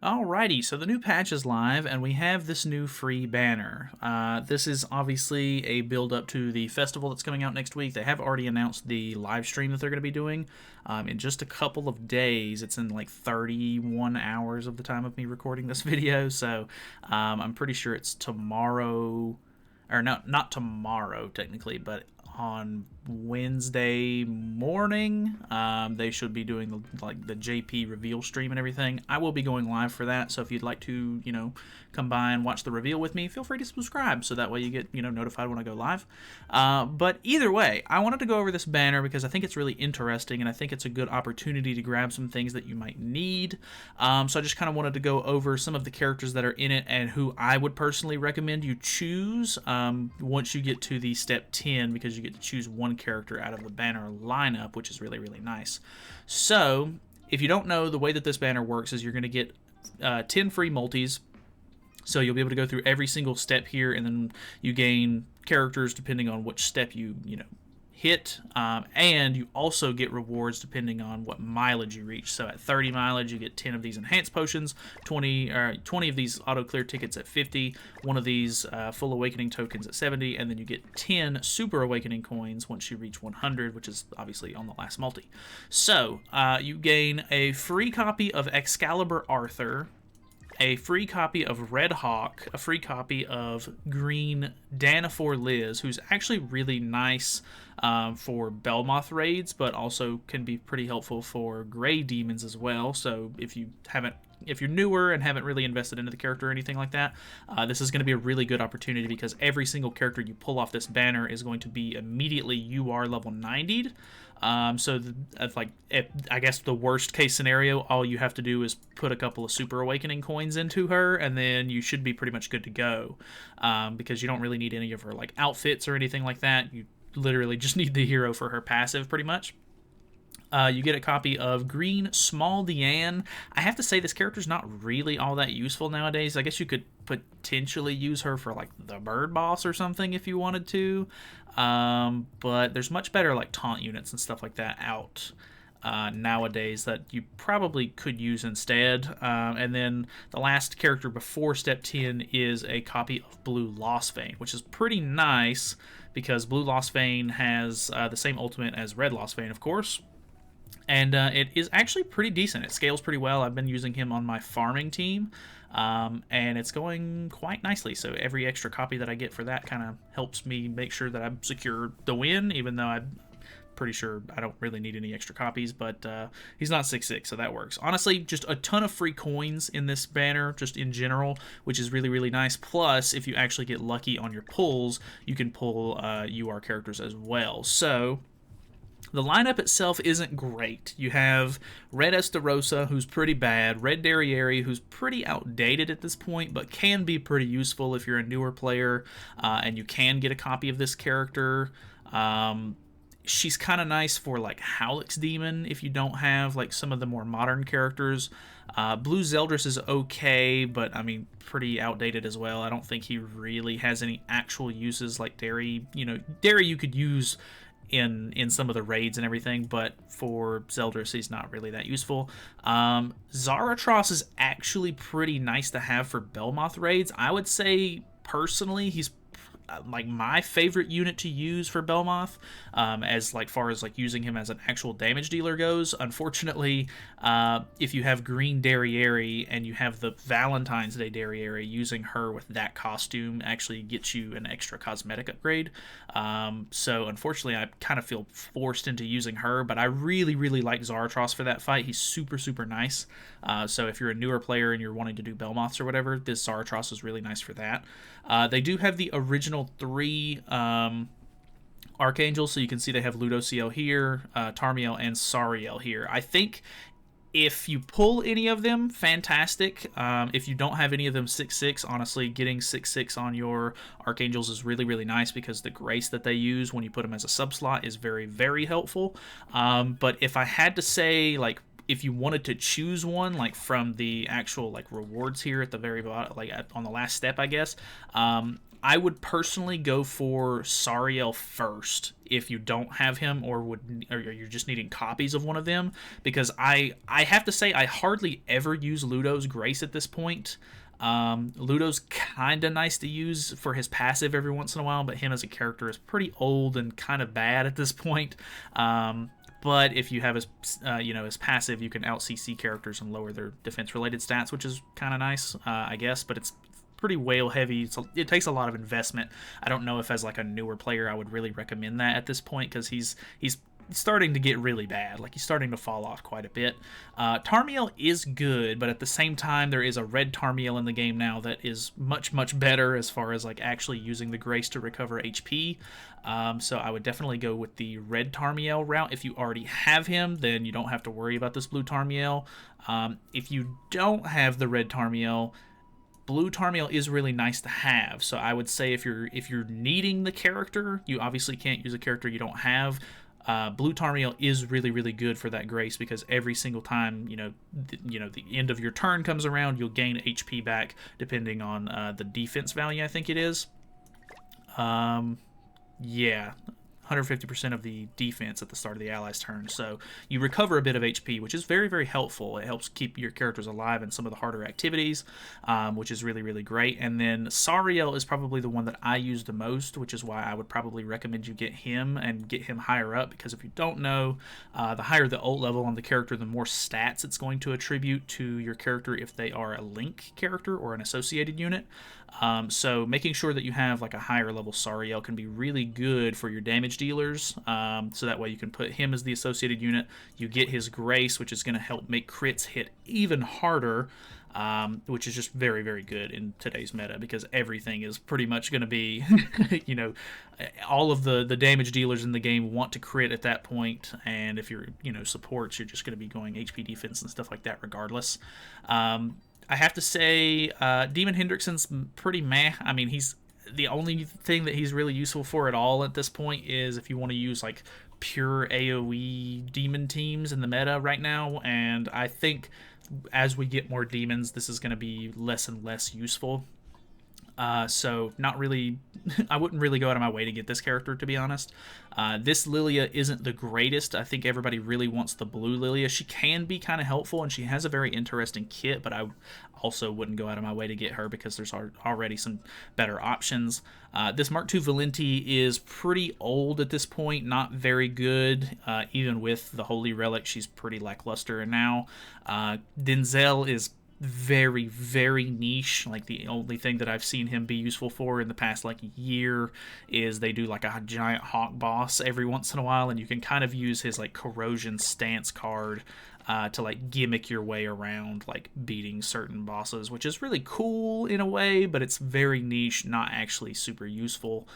Alrighty, so the new patch is live, and we have this new free banner. This is obviously a build-up to the festival that's coming out next week. They have already announced the live stream that they're going to be doing in just a couple of days. It's in like 31 hours of the time of me recording this video, so I'm pretty sure it's tomorrow, or no, not tomorrow technically, but on Wednesday morning. They should be doing the JP reveal stream and everything. I will be going live for that, so if you'd like to, come by and watch the reveal with me, feel free to subscribe so that way you get, notified when I go live. But either way, I wanted to go over this banner because I think it's really interesting and I think it's a good opportunity to grab some things that you might need. So I just kind of wanted to go over some of the characters that are in it and who I would personally recommend you choose once you get to the step 10, because you get to choose one character out of the banner lineup, which is really, really nice. So if you don't know, the way that this banner works is you're going to get 10 free multis. So you'll be able to go through every single step here, and then you gain characters depending on which step you hit, and you also get rewards depending on what mileage you reach. So at 30 mileage, you get 10 of these enhanced potions, 20 of these auto clear tickets at 50, one of these full awakening tokens at 70, and then you get 10 super awakening coins once you reach 100, which is obviously on the last multi. So you gain a free copy of Excalibur Arthur, a free copy of Red Hawk, a free copy of Green Danafor Liz, who's actually really nice for Belmoth raids, but also can be pretty helpful for Gray Demons as well. So if you're newer and haven't really invested into the character or anything like that, this is going to be a really good opportunity, because every single character you pull off this banner is going to be immediately UR level 90'd. I guess the worst case scenario, all you have to do is put a couple of Super Awakening coins into her, and then you should be pretty much good to go, because you don't really need any of her outfits or anything like that. You literally just need the hero for her passive, pretty much. You get a copy of Green Small Deanne. I have to say, this character's not really all that useful nowadays. I guess you could potentially use her for the bird boss or something if you wanted to, but there's much better taunt units and stuff like that out nowadays that you probably could use instead. And then the last character before step 10 is a copy of Blue Lost Vein, which is pretty nice because Blue Lost Vein has the same ultimate as Red Lost Vein, of course. And it is actually pretty decent. It scales pretty well. I've been using him on my farming team, and it's going quite nicely. So every extra copy that I get for that kind of helps me make sure that I secure the win, even though I'm pretty sure I don't really need any extra copies. But he's not 6/6, so that works. Honestly, just a ton of free coins in this banner, just in general, which is really, really nice. Plus, if you actually get lucky on your pulls, you can pull UR characters as well. So the lineup itself isn't great. You have Red Estarossa, who's pretty bad, Red Derriere, who's pretty outdated at this point, but can be pretty useful if you're a newer player, and you can get a copy of this character. She's kind of nice for Howlix Demon if you don't have some of the more modern characters. Blue Zeldris is okay, but I mean pretty outdated as well. I don't think he really has any actual uses like Derry. Derry you could use in some of the raids and everything, but for Zeldris he's not really that useful. Zaratros is actually pretty nice to have for Belmoth raids. I would say personally he's my favorite unit to use for Belmoth, as far as using him as an actual damage dealer goes. Unfortunately, if you have Green Derriere and you have the Valentine's Day Derriere, using her with that costume actually gets you an extra cosmetic upgrade. So unfortunately, I kind of feel forced into using her, but I really, really like Zaratros for that fight. He's super, super nice. So if you're a newer player and you're wanting to do Belmoths or whatever, this Zaratros is really nice for that. They do have the original 3 Archangels, so you can see they have Ludociel here, Tarmiel, and Sariel here. I think if you pull any of them, fantastic. If you don't have any of them 6/6, honestly, getting 6/6 on your Archangels is really, really nice, because the grace that they use when you put them as a sub-slot is very, very helpful. But if I had to say, if you wanted to choose one from the actual rewards here at the very bottom, on the last step, I guess, I would personally go for Sariel first if you don't have him, or you're just needing copies of one of them, because I have to say I hardly ever use Ludo's Grace at this point. Ludo's kind of nice to use for his passive every once in a while, but him as a character is pretty old and kind of bad at this point. But if you have his, his passive, you can out CC characters and lower their defense-related stats, which is kind of nice, I guess. But it's pretty whale heavy. It takes a lot of investment. I don't know if as like a newer player I would really recommend that at this point, because he's starting to get really bad. Like, he's starting to fall off quite a bit. Tarmiel is good, but at the same time there is a red Tarmiel in the game now that is much, much better as far as like actually using the Grace to recover HP. So I would definitely go with the red Tarmiel route. If you already have him, then you don't have to worry about this blue Tarmiel. If you don't have the red Tarmiel, blue Tarmiel is really nice to have. So I would say if you're needing the character, you obviously can't use a character you don't have. Blue Tarmiel is really, really good for that Grace, because every single time the end of your turn comes around, you'll gain HP back depending on the defense value, I think it is. Yeah, 150% of the defense at the start of the ally's turn. So you recover a bit of HP, which is very, very helpful. It helps keep your characters alive in some of the harder activities, which is really, really great. And then Sariel is probably the one that I use the most, which is why I would probably recommend you get him and get him higher up, because if you don't know, the higher the ult level on the character, the more stats it's going to attribute to your character if they are a link character or an associated unit. So making sure that you have like a higher level Sariel can be really good for your damage dealers, so that way you can put him as the associated unit. You get his Grace, which is going to help make crits hit even harder, which is just very, very good in today's meta, because everything is pretty much going to be, all of the damage dealers in the game want to crit at that point, and if you're, supports, you're just going to be going HP defense and stuff like that regardless. I have to say, Demon Hendrickson's pretty meh. I mean, he's the only thing that he's really useful for at all at this point is if you want to use like pure AoE demon teams in the meta right now, and I think as we get more demons, this is going to be less and less useful. So not really, I wouldn't really go out of my way to get this character, to be honest. This Lilia isn't the greatest. I think everybody really wants the blue Lilia. She can be kind of helpful, and she has a very interesting kit, but I also wouldn't go out of my way to get her because there's already some better options. This Mark II Valenti is pretty old at this point, not very good. Even with the Holy Relic, she's pretty lackluster now. Denzel is very, very niche. Like, the only thing that I've seen him be useful for in the past like year is they do like a giant hawk boss every once in a while, and you can kind of use his like corrosion stance card to like gimmick your way around like beating certain bosses, which is really cool in a way, but it's very niche, not actually super useful.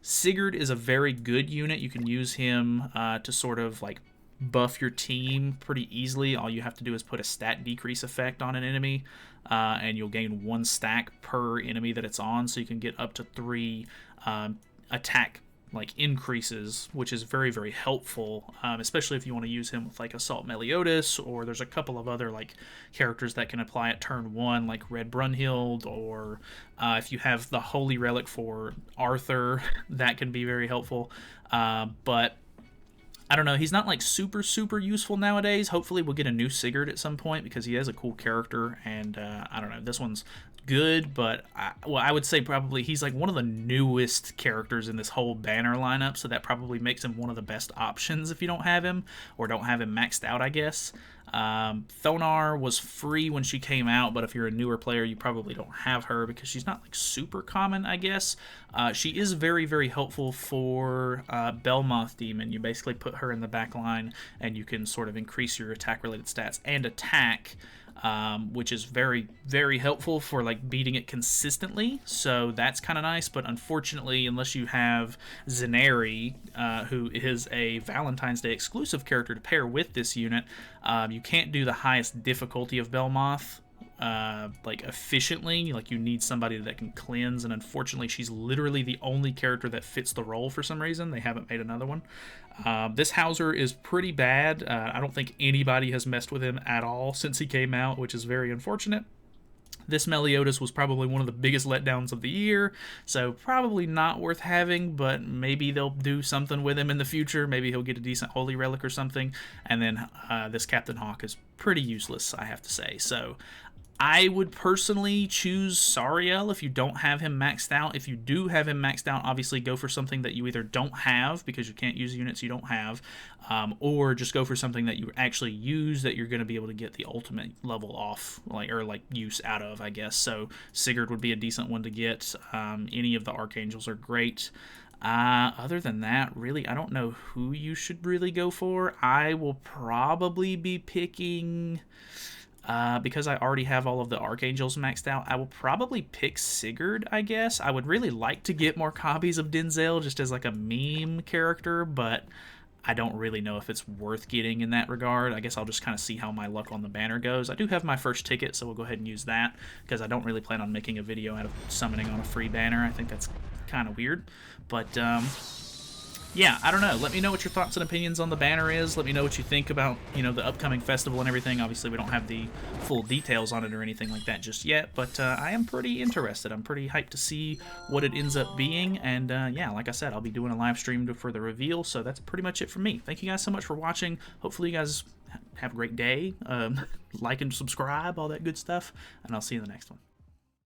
Sigurd is a very good unit. You can use him to sort of like buff your team pretty easily. All you have to do is put a stat decrease effect on an enemy, and you'll gain 1 stack per enemy that it's on, so you can get up to 3 attack like increases, which is very, very helpful, especially if you want to use him with like Assault Meliodas, or there's a couple of other like characters that can apply at turn 1, like Red Brunhild, or if you have the Holy Relic for Arthur, that can be very helpful. But I don't know, he's not like super, super useful nowadays. Hopefully we'll get a new Sigurd at some point, because he has a cool character, and I don't know, this one's good, but I would say probably he's like one of the newest characters in this whole banner lineup, so that probably makes him one of the best options if you don't have him, or don't have him maxed out, I guess. Thonar was free when she came out, but if you're a newer player, you probably don't have her because she's not like super common, I guess. She is very, very helpful for Belmoth Demon. You basically put her in the back line, and you can sort of increase your attack-related stats and attack, which is very, very helpful for like beating it consistently. So that's kind of nice, but unfortunately, unless you have Zenari, who is a Valentine's Day exclusive character to pair with this unit, you can't do the highest difficulty of Belmoth like efficiently. Like, you need somebody that can cleanse, and unfortunately she's literally the only character that fits the role for some reason. They haven't made another one. This Hauser is pretty bad. I don't think anybody has messed with him at all since he came out, which is very unfortunate. This Meliodas was probably one of the biggest letdowns of the year, so probably not worth having, but maybe they'll do something with him in the future. Maybe he'll get a decent Holy Relic or something. And then this Captain Hawk is pretty useless, I have to say. So I would personally choose Sariel if you don't have him maxed out. If you do have him maxed out, obviously go for something that you either don't have, because you can't use units you don't have, or just go for something that you actually use that you're going to be able to get the ultimate level off, like use out of, I guess. So Sigurd would be a decent one to get. Any of the Archangels are great. Other than that, really, I don't know who you should really go for. I will probably be picking... because I already have all of the Archangels maxed out, I will probably pick Sigurd, I guess. I would really like to get more copies of Denzel just as like a meme character, but I don't really know if it's worth getting in that regard. I guess I'll just kind of see how my luck on the banner goes. I do have my first ticket, so we'll go ahead and use that, because I don't really plan on making a video out of summoning on a free banner. I think that's kind of weird. But, yeah, I don't know. Let me know what your thoughts and opinions on the banner is. Let me know what you think about, the upcoming festival and everything. Obviously, we don't have the full details on it or anything like that just yet, but I am pretty interested. I'm pretty hyped to see what it ends up being, and yeah, like I said, I'll be doing a live stream for the reveal, so that's pretty much it from me. Thank you guys so much for watching. Hopefully you guys have a great day. Like and subscribe, all that good stuff, and I'll see you in the next one.